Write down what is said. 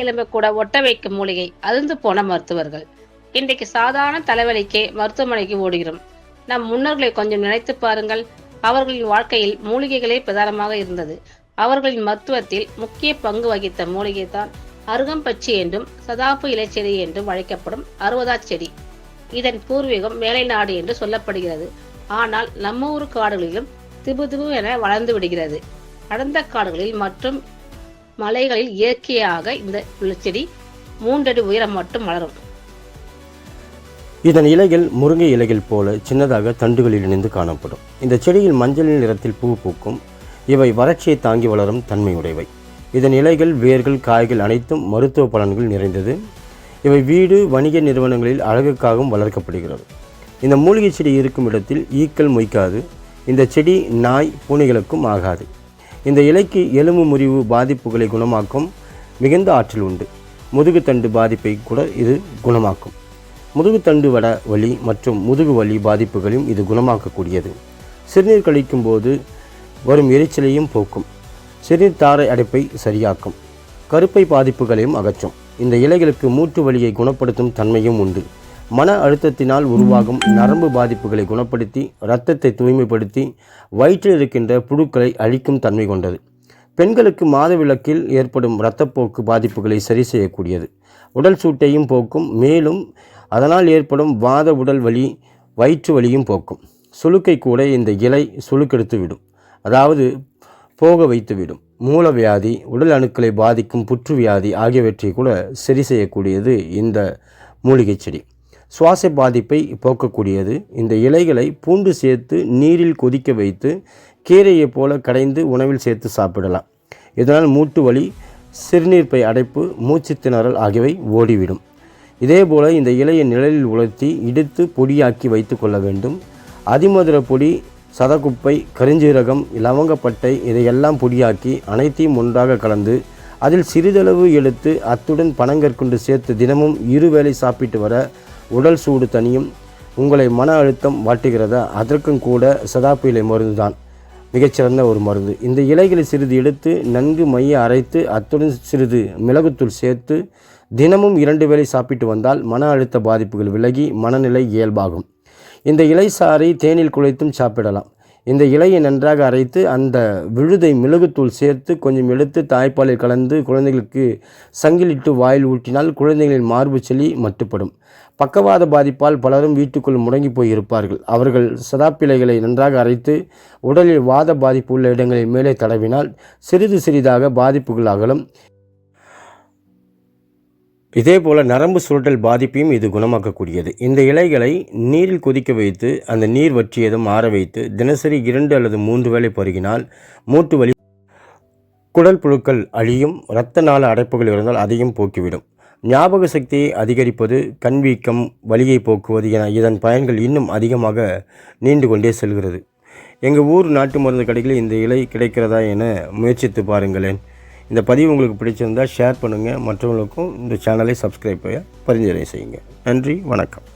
எலும்பை கூட ஒட்ட வைக்கும் மூலிகை அதிர்ந்து போன மருத்துவர்கள். இன்றைக்கு சாதாரண தலைவலிக்கே மருத்துவமனைக்கு ஓடுகிறோம். நம் முன்னோர்களை கொஞ்சம் நினைத்து பாருங்கள். அவர்களின் வாழ்க்கையில் மூலிகைகளே பிரதானமாக இருந்தது. அவர்களின் மருத்துவத்தில் முக்கிய பங்கு வகித்த மூலிகை தான் அருகம்பச்சி என்றும் சதாப்பு இலைச்செடி என்றும் அழைக்கப்படும் அறுபதா செடி. இதன் பூர்வீகம் மேலை நாடு என்று சொல்லப்படுகிறது. ஆனால் நம்ம ஊர் காடுகளிலும் திபு என வளர்ந்து விடுகிறது. அடர்ந்த காடுகளில் மற்றும் மலைகளில் இயற்கையாக இந்த செடி 3 அடி உயரம் மட்டும் வளரும். இதன் இலைகள் முருங்கை இலைகள் போல சின்னதாக தண்டுகளில் இணைந்து காணப்படும். இந்த செடியில் மஞ்சள் நிறத்தில் பூ பூக்கும். இவை வறட்சியை தாங்கி வளரும் தன்மையுடையவை. இதன் இலைகள், வேர்கள், காய்கள் அனைத்தும் மருத்துவ பலன்கள் நிறைந்தது. இவை வீடு, வணிக நிறுவனங்களில் அழகுக்காகவும் வளர்க்கப்படுகிறது. இந்த மூலிகை செடி இருக்கும் இடத்தில் ஈக்கள் மொய்க்காது. இந்த செடி நாய், பூனைகளுக்கும் ஆகாது. இந்த இலைக்கு எலும்பு முறிவு பாதிப்புகளை குணமாக்கும் மிகுந்த ஆற்றல் உண்டு. முதுகுத்தண்டு பாதிப்பை கூட இது குணமாக்கும். முதுகுத்தண்டு வட வலி மற்றும் முதுகு வலி பாதிப்புகளையும் இது குணமாக்கக்கூடியது. சிறுநீர் கழிக்கும் போது வரும் எரிச்சலையும் போக்கும். சிறுநீர் தாரை அடைப்பை சரியாக்கும். கருப்பை பாதிப்புகளையும் அகற்றும். இந்த இலைகளுக்கு மூட்டு வலியை குணப்படுத்தும் தன்மையும் உண்டு. மன அழுத்தத்தினால் உருவாகும் நரம்பு பாதிப்புகளை குணப்படுத்தி இரத்தத்தை தூய்மைப்படுத்தி வயிற்றில் இருக்கின்ற புழுக்களை அழிக்கும் தன்மை கொண்டது. பெண்களுக்கு மாதவிலக்கில் ஏற்படும் இரத்தப்போக்கு பாதிப்புகளை சரி செய்யக்கூடியது. உடல் சூட்டையும் போக்கும். மேலும் அதனால் ஏற்படும் வாத உடல் வலி, வயிற்று வலியும் போக்கும். சுளுக்கை கூட இந்த இலை சுளுக்கெடுத்துவிடும், அதாவது போக வைத்துவிடும். மூலவியாதி, உடல் அணுக்களை பாதிக்கும் புற்றுவியாதி ஆகியவற்றை கூட சரி செய்யக்கூடியது இந்த மூலிகை செடி. சுவாச பாதிப்பை போக்கக்கூடியது. இந்த இலைகளை பூண்டு சேர்த்து நீரில் கொதிக்க வைத்து கீரையை போல கடைந்து உணவில் சேர்த்து சாப்பிடலாம். இதனால் மூட்டு வலி, சிறுநீர்ப்பை அடைப்பு, மூச்சு திணறல் ஆகியவை ஓடிவிடும். இதேபோல இந்த இலையை நிழலில் உலர்த்தி இடித்து பொடியாக்கி வைத்து கொள்ள வேண்டும். அதிமதுர பொடி, சதகுப்பை, கருஞ்சீரகம், லவங்கப்பட்டை இதையெல்லாம் பொடியாக்கி அனைத்தையும் ஒன்றாக கலந்து அதில் சிறிதளவு எடுத்து அத்துடன் பனங்கற்கண்டு சேர்த்து தினமும் 2 வேளை சாப்பிட்டு வர உடல் சூடு தனியும். உங்களை மன அழுத்தம் வாட்டுகிறதா? அதற்கும் கூட சதாப்பு இலை மருந்து தான் மிகச்சிறந்த ஒரு மருந்து. இந்த இலைகளை சிறிது எடுத்து நன்கு மைய அரைத்து அத்துடன் சிறிது மிளகுத்தூள் சேர்த்து தினமும் 2 வேளை சாப்பிட்டு வந்தால் மன அழுத்த பாதிப்புகள் விலகி மனநிலை இயல்பாகும். இந்த இலை சாறை தேனில் குழைத்தும் சாப்பிடலாம். இந்த இலையை நன்றாக அரைத்து அந்த விழுதை மிளகுத்தூள் சேர்த்து கொஞ்சம் எடுத்து தாய்ப்பாலில் கலந்து குழந்தைகளுக்கு சங்கிலிட்டு வாயில் ஊட்டினால் குழந்தைகளின் மார்பு சளி மட்டுப்படும். பக்கவாத பாதிப்பால் பலரும் வீட்டுக்குள் முடங்கி போய் இருப்பார்கள். அவர்கள் சதாப்பிலைகளை நன்றாக அரைத்து உடலில் வாத பாதிப்பு உள்ள இடங்களில் மேலே தடவினால் சிறிது சிறிதாக பாதிப்புகள் அகலும். இதேபோல் நரம்பு சுருட்டல் பாதிப்பையும் இது குணமாக்கக்கூடியது. இந்த இலைகளை நீரில் கொதிக்க வைத்து அந்த நீர் வற்றியதும் ஆற வைத்து தினசரி 2 அல்லது 3 வேளை பருகினால் மூட்டு வலி, குடல் புழுக்கள் அழியும். இரத்த நாள அடைப்புகள் இருந்தால் அதையும் போக்கிவிடும். ஞாபக சக்தியை அதிகரிப்பது, கண்வீக்கம், வலியை போக்குவது என இதன் பயன்கள் இன்னும் அதிகமாக நீண்டு கொண்டே செல்கிறது. எங்கள் ஊர் நாட்டு மருந்து கடைகளில் இந்த இலை கிடைக்கிறதா என முயற்சித்து பாருங்களேன். இந்த பதிவு உங்களுக்கு பிடிச்சிருந்தால் ஷேர் பண்ணுங்கள். மற்றவங்களுக்கும் இந்த சேனலை சப்ஸ்கிரைப் பரிந்துரை செய்யுங்க. நன்றி, வணக்கம்.